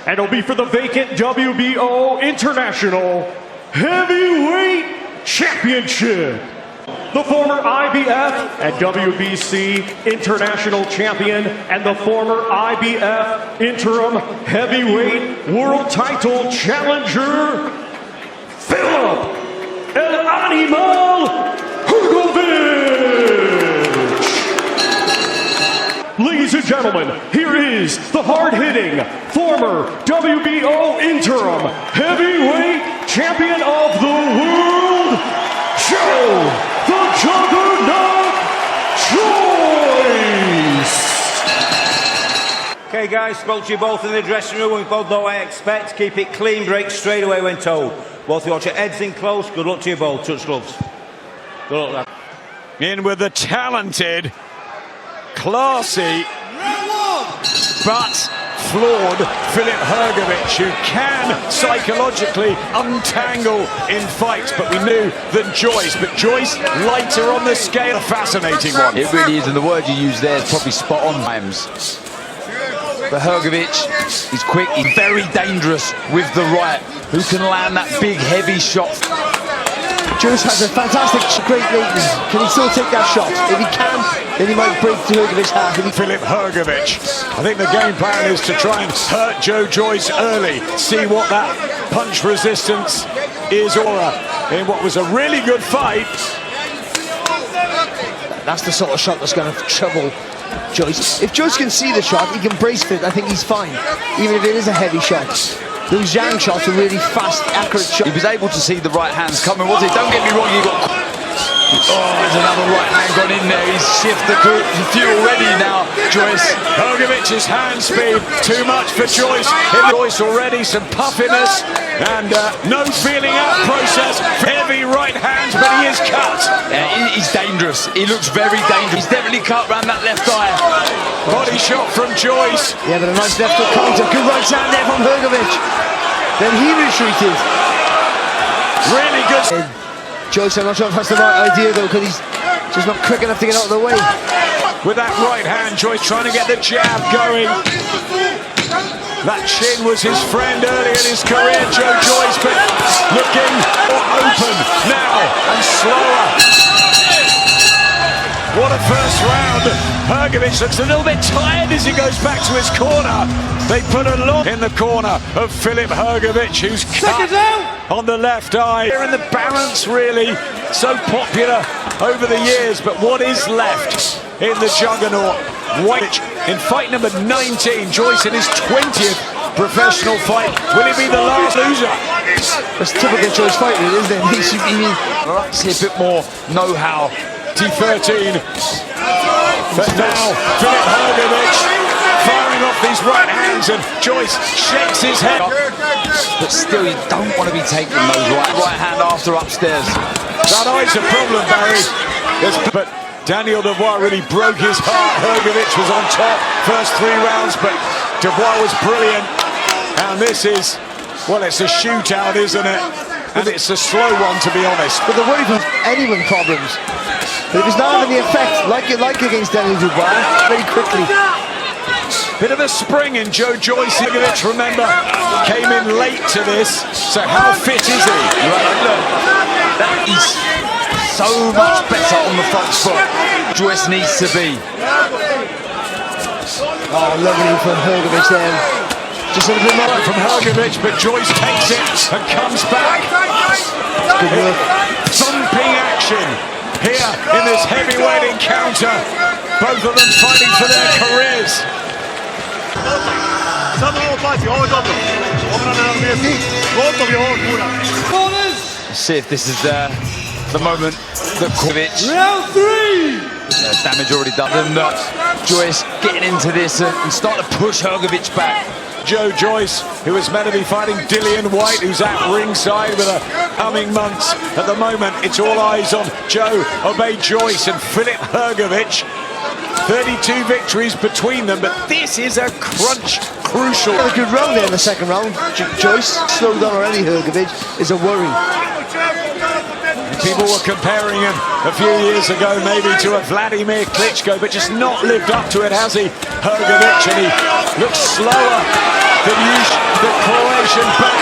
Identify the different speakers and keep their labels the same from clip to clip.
Speaker 1: and it'll be for the vacant WBO International Heavyweight Championship. The former IBF and WBC International Champion and the former IBF Interim Heavyweight World Title Challenger, Filip El Animal Hrgovic. Ladies and gentlemen, here is the hard-hitting former WBO Interim Heavyweight Champion of the World, the Juggernaut Joyce.
Speaker 2: Okay guys, spoke to you both in the dressing room. We both know what I expect. Keep it clean, break straight away when told. Both of you watch your heads in close. Good luck to you both. Touch gloves. Good luck, lad.
Speaker 3: In with the talented, classy, but flawed Filip Hrgovic, who can psychologically untangle in fights, but we knew that Joyce, lighter on the scale. A fascinating one.
Speaker 4: It really is, and the word you use there is probably spot on times. But Hrgovic, he's quick, he's very dangerous with the right, who can land that big heavy shot.
Speaker 5: Joyce has a fantastic, great lateness. Can he still take that shot? If he can, then he might break Hrgovic's half.
Speaker 3: Filip Hrgovic. I think the game plan is to try and hurt Joyce early. See what that punch resistance is in what was a really good fight.
Speaker 5: That's the sort of shot that's going to trouble Joyce. If Joyce can see the shot, he can brace for it, I think he's fine. Even if it is a heavy shot. Those yang shots are really fast, accurate shots.
Speaker 4: He was able to see the right hands coming, wasn't he? Don't get me wrong, you got... Oh, there's another right hand gone in there. He's shifted the few already now, Joyce.
Speaker 3: Hrgovic's hand speed, too much for Joyce. Joyce already, some puffiness and no feeling out process. Heavy right hands, but he is cut.
Speaker 4: Yeah, he's dangerous. He looks very dangerous. He's definitely cut around that left eye.
Speaker 3: Body shot from Joyce.
Speaker 5: Yeah, but a nice left hook counter. Good right hand there from Hrgovic. Then he retreated.
Speaker 3: Really good.
Speaker 5: Joyce, I'm not sure if that's the right idea though, because he's just not quick enough to get out of the way.
Speaker 3: With that right hand, Joyce trying to get the jab going. That chin was his friend early in his career, Joyce, but looking more open now and slower. What a first round. Hrgovic looks a little bit tired as he goes back to his corner. They put a lot in the corner of Filip Hrgovic, who's cut on the left eye. Here in the balance, really, so popular over the years, but what is left in the juggernaut? White in fight number 19, Joyce in his 20th professional fight. Will he be the last loser?
Speaker 5: That's typical Joyce fight, really, isn't it? He should be...
Speaker 4: See a bit more know-how.
Speaker 3: T13. But now Filip Hrgovic firing off these right hands, and Joyce shakes his head.
Speaker 4: But still, you don't want to be taking those right hand after upstairs.
Speaker 3: That eye's a problem, Barry. But Daniel Dubois really broke his heart. Hrgovic was on top first 3 rounds, but Dubois was brilliant. And this is, well, it's a shootout, isn't it? And it's a slow one, to be honest.
Speaker 5: But the worry for anyone problems. But if it's not having the effect, like against Daniel Dubois, very quickly.
Speaker 3: Bit of a spring in Joyce. Hrgovic, remember, came in late to this. So how fit is he?
Speaker 4: Right, look, that is so much better on the front foot. Joyce needs to be.
Speaker 5: Oh, lovely from Hrgovic there. Just a little bit more
Speaker 3: from Hrgovic, but Joyce takes it and comes back.
Speaker 5: Good work.
Speaker 3: Thumping action here in this heavyweight encounter. Both of them fighting for their careers.
Speaker 4: Let's see if this is the moment that Hrgovic.
Speaker 5: Round 3!
Speaker 4: Damage already done. And Joyce getting into this and starting to push Hrgovic back.
Speaker 3: Joyce, who is meant to be fighting Dillian Whyte, who's at ringside with a coming months. At the moment, it's all eyes on Joyce and Filip Hrgovic. 32 victories between them, but this is a crucial.
Speaker 5: A good round there in the second round. Joyce slowed down already. Hrgovic is a worry.
Speaker 3: People were comparing him a few years ago maybe to a Vladimir Klitschko, but just not lived up to it, has he? Hrgovic, and he looks slower. the Croatian back.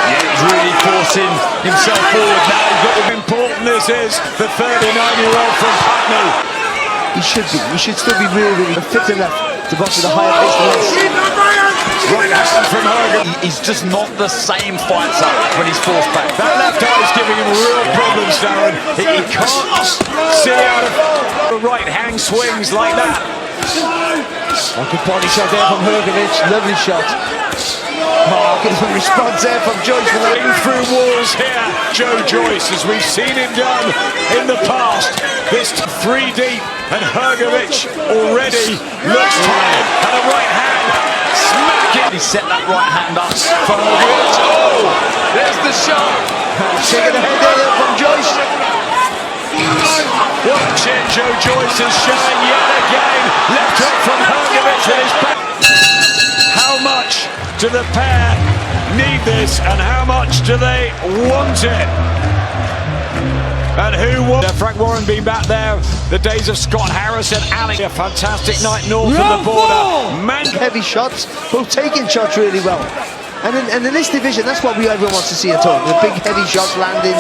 Speaker 4: Yeah, he's really forcing himself forward now. He's got
Speaker 3: How important this is, the 39-year-old from Putney.
Speaker 5: He should be. He should still be really fit enough to box with a higher pace than this.
Speaker 3: Right hand from Hrgovic.
Speaker 4: He's just not the same fighter when he's forced back.
Speaker 3: That left eye is giving him real problems, Darren. He can't see out of the right hand swings like that.
Speaker 5: A good body shot there from Hrgovic. Lovely shot. Oh, good response there from Joyce.
Speaker 3: Running through walls here, Joyce, as we've seen him done in the past. This 3 deep, and Hrgovic already looks tired. And a right hand, smack it.
Speaker 4: He set that right hand up for Hrgovic. Oh, there's the shot.
Speaker 5: Shaking the head there from Joyce.
Speaker 3: Watch it, Joyce is showing yet again. Left hook from Hrgovic with his back. How much do the pair need this, and how much do they want it? And who won? Frank Warren being back there, the days of Scott Harris and Alex. A fantastic night north of the border. Man,
Speaker 5: heavy shots, both taking shots really well. And in this division, that's what everyone wants to see at home. The big heavy shots landing.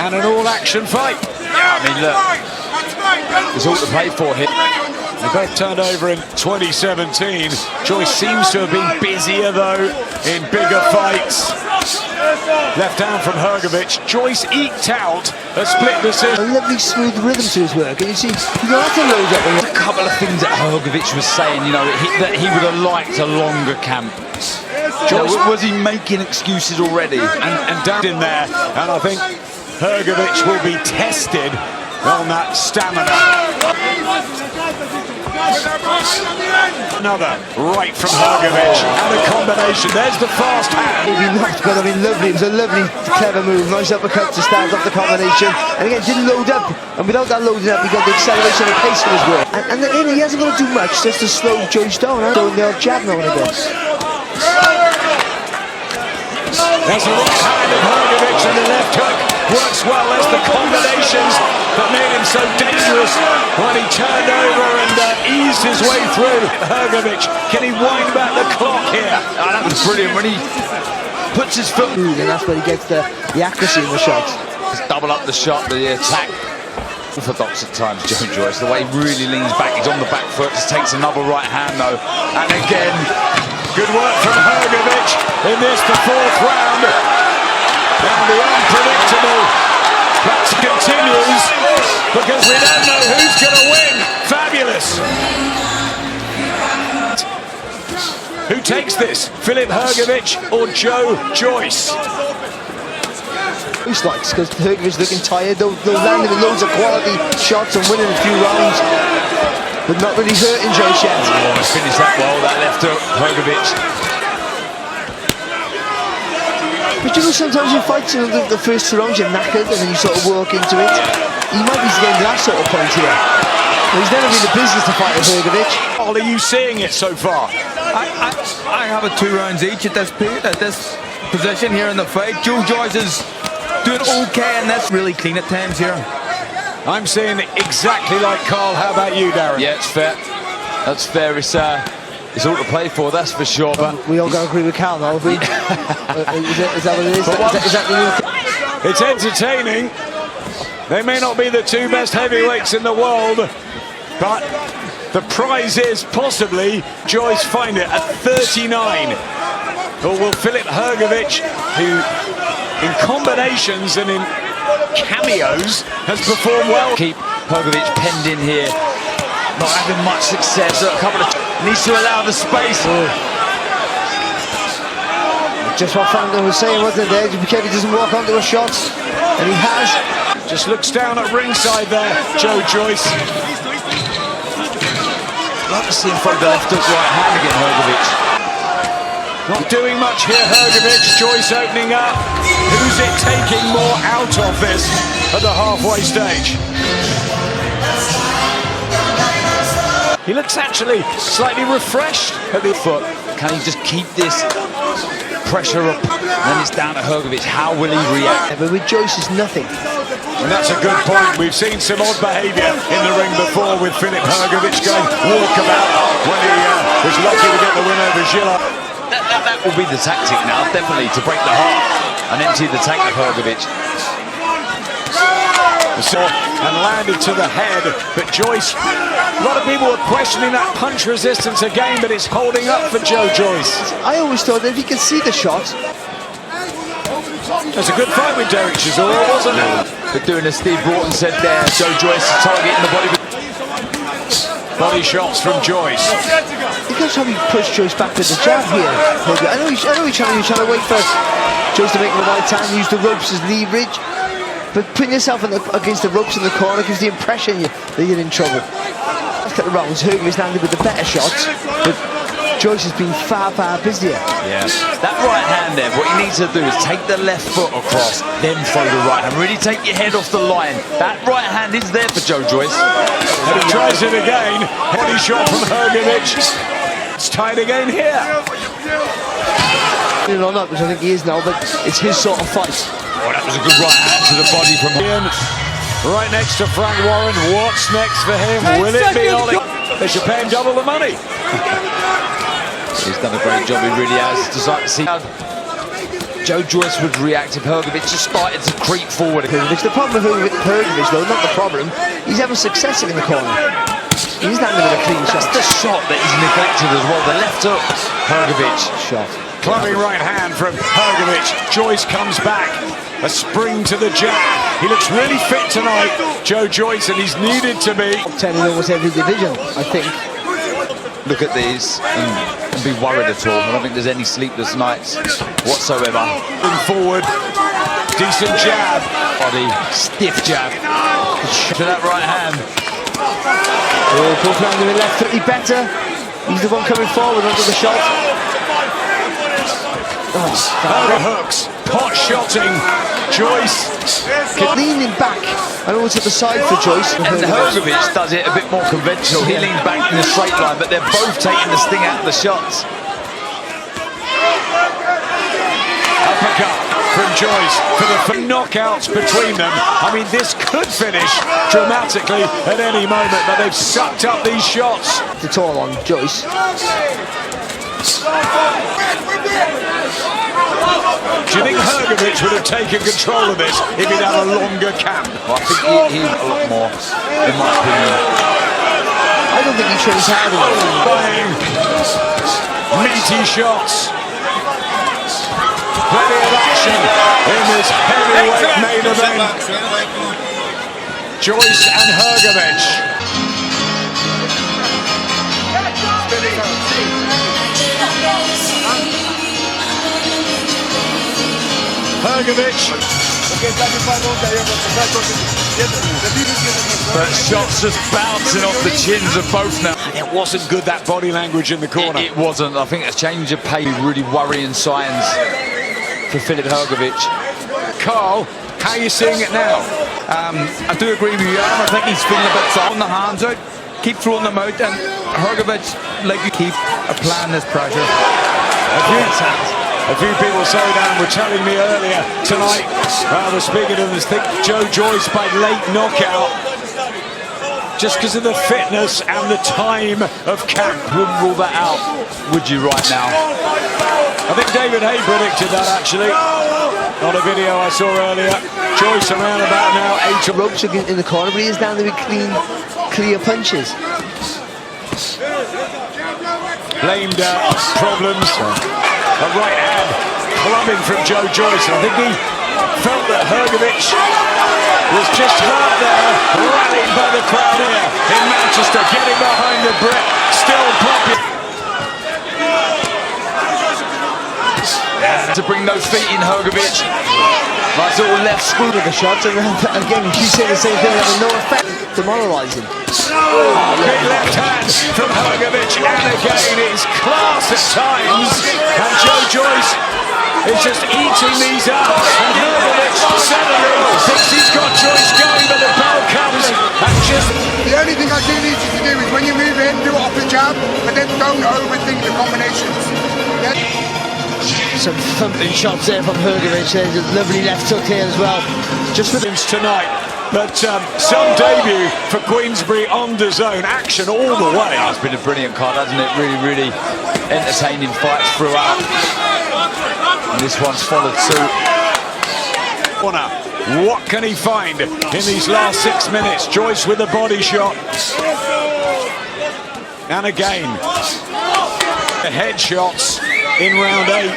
Speaker 3: and an all-action fight.
Speaker 4: I mean, look, there's all to play for here.
Speaker 3: They both turned over in 2017. Joyce seems to have been busier, though, in bigger fights. Left hand from Hrgovic. Joyce eked out a split decision.
Speaker 5: A lovely smooth rhythm to his work, and you see, you don't have to load up.
Speaker 4: There's a couple of things that Hrgovic was saying, you know, that he would have liked a longer camp. Joyce, was he making excuses already?
Speaker 3: And down in there, and I think Hrgovic will be tested on that stamina. Another right from Hrgovic, and a combination. There's the fast hand.
Speaker 5: Maybe not, but I mean, lovely. It was a lovely, clever move. Nice uppercut to start off the combination. And again, didn't load up. And without that loading up, he got the acceleration and pace of his work. And then he hasn't got to do much just to slow Joyce down. Throwing the odd jab now and again.
Speaker 3: There's a right hand of Hrgovic, and the left hook works well. There's the combinations that made him so dangerous when he turned over and eased his way through. Hrgovic, can he wind back the clock here?
Speaker 4: Oh, that was brilliant when he puts his foot.
Speaker 5: And that's where he gets the accuracy in the shots.
Speaker 4: Just double up the shot, the attack. Orthodox at times, Joyce. The way he really leans back, he's on the back foot, just takes another right hand though. And again,
Speaker 3: good work from Hrgovic in this, the fourth round. And the unpredictable that continues because we don't know who's going to win. Fabulous. Who takes this? Filip Hrgovic or Joyce?
Speaker 5: Who strikes? Because Hrgovic's looking tired. They'll land him with loads of quality shots and winning a few rounds, but not really hurting Joyce yet.
Speaker 4: Oh, finished that well, that left hook, Hrgovic.
Speaker 5: But you know, sometimes in fights, you know, the first 2 rounds you're knackered and then you sort of work into it. He might be getting to that sort of point here. But he's never been the business to fight with Hrgovic.
Speaker 3: Are you seeing it so far?
Speaker 6: I have a 2 rounds each at this position here in the fight. Joyce is doing okay, and that's really clean at times here.
Speaker 3: I'm seeing it exactly like Carl. How about you, Darren?
Speaker 4: Yeah, it's fair. That's fair. It's all to play for, that's for sure. But
Speaker 5: we all got to agree with Carl now, have we? Is that what it is? Is that the new...
Speaker 3: It's entertaining. They may not be the 2 best heavyweights in the world, but the prize is possibly Joyce find it at 39. Or will Filip Hrgovic, who in combinations and in cameos has performed well.
Speaker 4: Keep Hrgovic penned in here. Not having much success. A couple of needs to allow the space.
Speaker 5: Just what Franklin was saying, wasn't it? There, be careful he doesn't walk onto a shot, and he has.
Speaker 3: Just looks down at ringside there, Joyce.
Speaker 4: Like to see him throw the left hook right hand again, Hrgovic.
Speaker 3: Not doing much here, Hrgovic. Joyce opening up. Who's it taking more out of this at the halfway stage? He looks actually slightly refreshed at the foot.
Speaker 4: Can he just keep this pressure up? And then it's down to Hrgovic. How will he react?
Speaker 5: Yeah, but with Joyce, it's nothing.
Speaker 3: And that's a good point. We've seen some odd behaviour in the ring before with Filip Hrgovic going walkabout when he was lucky to get the win over Gillard.
Speaker 4: That will be the tactic now, definitely, to break the heart and empty the tank of Hrgovic.
Speaker 3: And landed to the head, but Joyce, a lot of people were questioning that punch resistance again, but it's holding up for Joyce.
Speaker 5: I always thought that if he could see the shot.
Speaker 3: That's a good fight with Derek Chisora, wasn't it?
Speaker 4: But doing as Steve Broughton said there, Joyce is targeting the body.
Speaker 3: Body shots from Joyce.
Speaker 5: You got to try and push Joyce back with the jab here. I know he's trying to wait for Joyce to make the right hand, use the ropes as leverage. But putting yourself against the ropes in the corner gives the impression that you're in trouble. Let's get the rounds. Hrgovic landed with the better shots, but Joyce has been far busier.
Speaker 4: Yeah. That right hand there, what you need to do is take the left foot across, then throw the right hand. Really take your head off the line. That right hand is there for Joyce.
Speaker 3: And he tries it again. Body shot from Hrgovic. It's tied again here.
Speaker 5: Or not, which I think he is now, but it's his sort of fight.
Speaker 4: Oh, that was a good right hand to the body from
Speaker 3: Ian, right next to Frank Warren. What's next for him? Will it be Ollie? They should pay him double the money.
Speaker 4: He's done a great job, he really has. It's like to see how Joyce would react if Hrgovic just started to creep forward.
Speaker 5: The problem with Hrgovic, though, not the problem, he's having success in the corner. He's landing with a clean shot.
Speaker 4: That's the shot that he's neglected as well. The left hook, Hrgovic shot.
Speaker 3: Clubbing right hand from Hrgovic. Joyce comes back. A spring to the jab. He looks really fit tonight, Joyce, and he's needed to be.
Speaker 5: Top 10 in almost every division, I think.
Speaker 4: Look at these and be worried at all. I don't think there's any sleepless nights whatsoever.
Speaker 3: Moving forward, decent jab.
Speaker 4: Body, stiff jab. To that right hand.
Speaker 5: Oh, both landing with left foot, he better. He's the one coming forward under the shot.
Speaker 3: Hooks, pot shotting. Joyce
Speaker 5: leaning back and over to the side for Joyce.
Speaker 4: And Hrgovic does it a bit more conventional. He leans back in a straight line, but they're both taking the sting out of the shots.
Speaker 3: Uppercut from Joyce for the knockouts between them. I mean, this could finish dramatically at any moment, but they've sucked up these shots.
Speaker 5: The toll on Joyce.
Speaker 3: Do you think Hrgovic would have taken control of this if he'd had a longer camp?
Speaker 4: Well, I think he's a lot more, in my opinion.
Speaker 5: I don't think he trains hard enough.
Speaker 3: Bang! Meaty shots. Plenty of action in this heavyweight main event. Joyce and Hrgovic. Hrgovic.
Speaker 4: But shots just bouncing off the chins of both now.
Speaker 3: It wasn't good, that body language in the corner.
Speaker 4: It wasn't. I think a change of pace, really worrying signs for Filip Hrgovic.
Speaker 3: Carl, how are you seeing it now?
Speaker 6: I do agree with you. I think he's feeling a bit soft. On the hands out, keep throwing them out, and Hrgovic, like you keep applying this pressure.
Speaker 3: A few people saying were telling me earlier tonight, I was speaking to this thing, Joyce by late knockout, just because of the fitness and the time of camp.
Speaker 4: Wouldn't rule that out, would you, right now?
Speaker 3: I think David Hay predicted that, actually, on a video I saw earlier. Joyce around about now, 8
Speaker 5: ropes in the corner, but he is down there with clear punches.
Speaker 3: Blamed problems. A right hand clubbing from Joyce. I think he felt that Hrgovic was just right there, rallied by the crowd here in Manchester, getting behind the brick, still popular.
Speaker 4: To bring those feet in, Hrgovic. Nice little left screw
Speaker 5: with the shots, and again, you say the same thing, having no effect, demoralising.
Speaker 3: Big left hand from Hrgovic, and again, it's class at times, and Joyce is just eating these up, and Hrgovic suddenly thinks he's got Joyce going, but the bell comes, and just...
Speaker 7: The only thing I do need you to do is when you move in, do it off the jab, but then don't overthink the combinations. Yeah?
Speaker 5: Some thumping shots there from Hrgovic. There's a lovely left hook here as well.
Speaker 3: Just for tonight. But some debut for Queensbury on the zone. Action all the way.
Speaker 4: It's been a brilliant card, hasn't it? Really, really entertaining fights throughout. And this one's followed suit.
Speaker 3: Corner. What can he find in these last 6 minutes? Joyce with a body shot. And again, the headshots in round 8.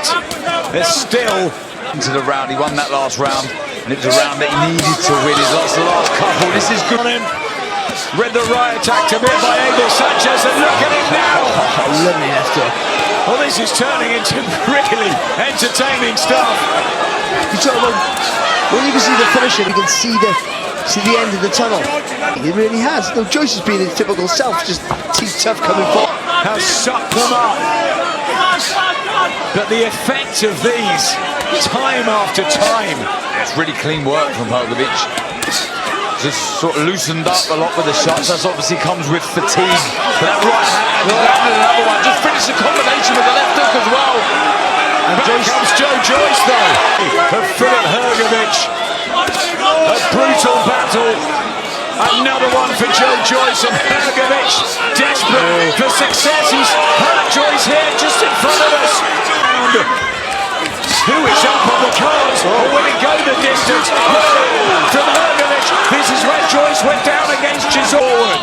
Speaker 3: They're still
Speaker 4: into the round. He won that last round, and it was a round that he needed to win. He's lost the last couple. This is good.
Speaker 3: Read the right attack to bit by Abel Sanchez, and look at it now.
Speaker 5: Lovely left hook.
Speaker 3: Well, this is turning into really entertaining stuff.
Speaker 5: You talk about when you can see the finisher, you can see the end of the tunnel. He really has. No, Joyce has been his typical self, just teeth tough coming forward.
Speaker 3: Has sucked them up. But the effect of these, time after time.
Speaker 4: It's really clean work from Hrgovic. Just sort of loosened up a lot with the shots. That obviously comes with fatigue. But that right hand, landed another one. Just finished the combination with the left hook as well.
Speaker 3: And back comes Joyce though, of Filip Hrgovic. A brutal battle. Another one for Joyce, and Hrgovic desperate for success. He's hurt Joyce here just in front of us. Who is up on the cards, or will it go the distance? From Hrgovic, this is where Joyce went down against Forward.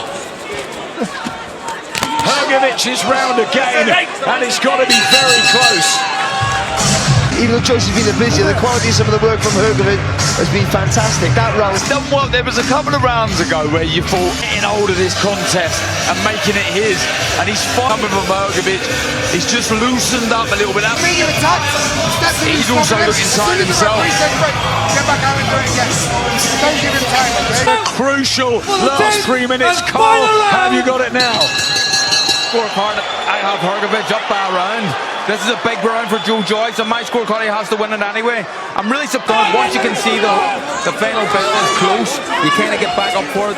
Speaker 3: Hrgovic's round again, and it's got to be very close.
Speaker 5: Even though Joyce has been a busier, the quality of some of the work from Hrgovic has been fantastic. That round
Speaker 4: done well. There was a couple of rounds ago where you thought getting hold of this contest and making it his, and he's coming from Hrgovic. He's just loosened up a little bit. He's also looking tired himself.
Speaker 7: Get back out and do it again. Don't give him time, okay?
Speaker 3: A crucial last 3 minutes. Carl, have you got it now?
Speaker 6: Scorecard, I have Hrgovic up by a round. This is a big round for Joyce, and my scorecard, he has to win it anyway. I'm really surprised once you can see the final bit is close, you kind of get back up for it.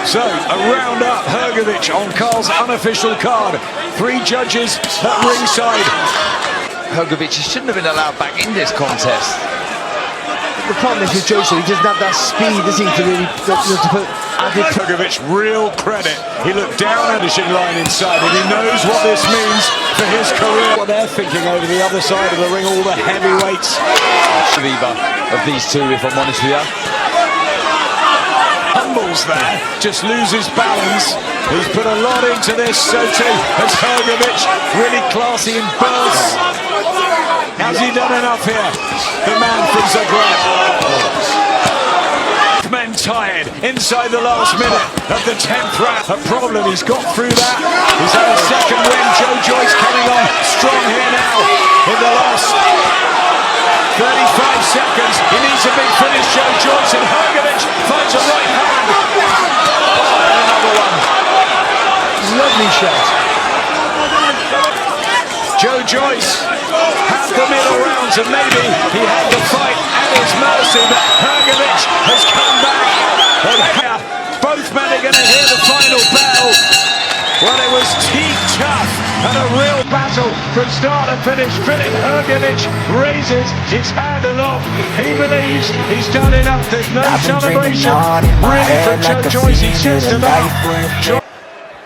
Speaker 3: So, a round up, Hrgovic on Carl's unofficial card. 3 judges at ringside.
Speaker 4: Hrgovic, he shouldn't have been allowed back in this contest.
Speaker 5: the problem is with Joyce, he doesn't have that speed, does he, to really to put added...
Speaker 3: Hrgovic, real credit. He looked down at the line inside, and he knows what this means for his career. What they're thinking over the other side of the ring, all the heavyweights.
Speaker 4: Either of these two, if I'm honest with you.
Speaker 3: Humbles there, just loses balance. He's put a lot into this, so too has Hrgovic. Really classy in bursts. Has he done enough here? The man from Zagreb. Men tired inside the last minute of the 10th round. A problem, he's got through that. He's had a second win. Joyce coming on strong here now in the last 35 seconds. He needs a big finish, Joyce, and Hrgovic finds a right hand. Oh, another one.
Speaker 5: Lovely shot.
Speaker 3: Joyce had the middle rounds, and maybe he had the fight at his mercy, but Hrgovic has come back. And here, both men are going to hear the final bell. Well, it was teeth tough and a real battle from start to finish. Filip Hrgovic raises his hand aloft. He believes he's done enough. There's no celebration really for Joyce. He's just about.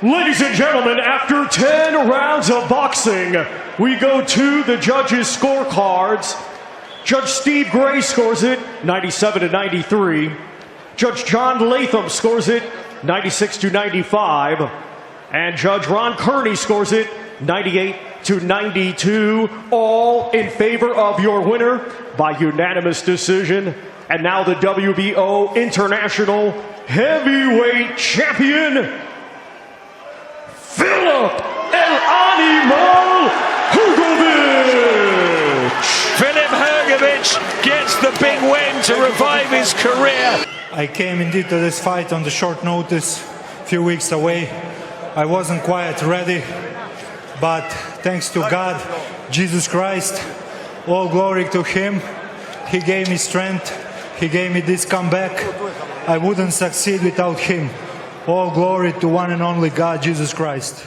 Speaker 1: Ladies and gentlemen, after 10 rounds of boxing, we go to the judges' scorecards. Judge Steve Gray scores it 97-93. Judge John Latham scores it 96-95. And Judge Ron Kearney scores it 98-92. All in favor of your winner by unanimous decision. And now the WBO International Heavyweight Champion, Filip El Animal Hrgovic!
Speaker 3: Filip Hrgovic gets the big win to revive his career.
Speaker 8: I came indeed to this fight on the short notice, a few weeks away. I wasn't quite ready, but thanks to God, Jesus Christ, all glory to Him. He gave me strength. He gave me this comeback. I wouldn't succeed without Him. All glory to one and only God, Jesus Christ.